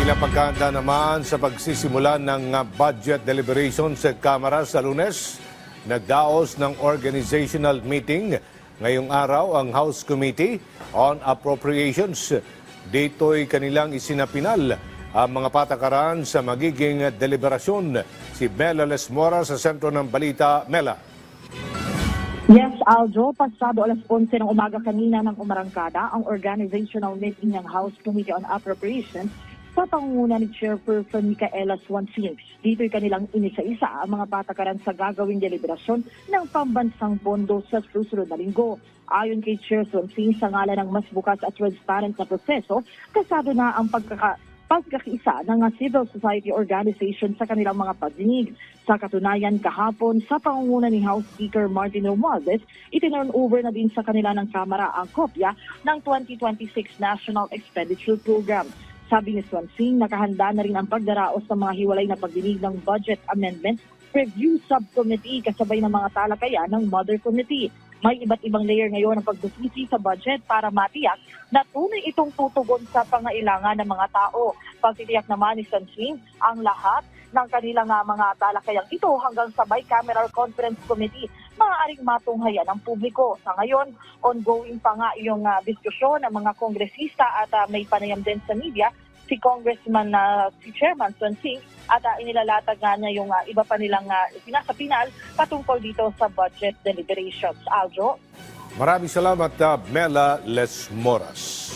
Bilang pagkahanda naman sa pagsisimula ng budget deliberation sa Kamara sa Lunes, nagdaos ng organizational meeting ngayong araw ang House Committee on Appropriations. Dito'y kanilang isinapinal ang mga patakaran sa magiging deliberasyon. Si Mela Lesmora sa sentro ng balita. Mela. Yes, Aljo, pasado alas 11 ng umaga kanina ng umarangkada ang organizational meeting ng House Committee on Appropriations sa pangunguna ni Chairperson Micaela Swansing. Dito'y kanilang inisa-isa ang mga patakaran sa gagawing deliberasyon ng pambansang pondo sa susunod na linggo. Ayon kay Chair Swansing, sa ngalan ng mas bukas at transparent na proseso, kasado na ang pagkakaisa ng civil society organization sa kanilang mga pagdinig. Sa katunayan, kahapon sa pangunguna ni House Speaker Martin Romualdez, itinurn over na din sa kanila ng Kamara ang kopya ng 2026 National Expenditure Program. Sabi ni Swansing, nakahanda na rin ang pagdaraos ng mga hiwalay na pagdinig ng Budget Amendment Review Subcommittee kasabay ng mga talakayan ng Mother Committee. May iba't ibang layer ngayon ang pagbusisi sa budget para matiyak na tunay itong tutugon sa pangailangan ng mga tao. Pagtitiyak naman ni Swansing, ang lahat ng kanilang mga talakayang ito hanggang sa Bicameral Conference Committee maaaring matunghayan ng publiko. Sa ngayon, ongoing pa nga yung diskusyon ng mga kongresista at may panayam din sa media si Congressman si Chairman Swansing at inilalatag nga niya yung iba pa nilang pinaka-pinal patungkol dito sa budget deliberations. Aljo? Maraming salamat, Mela Lesmoras.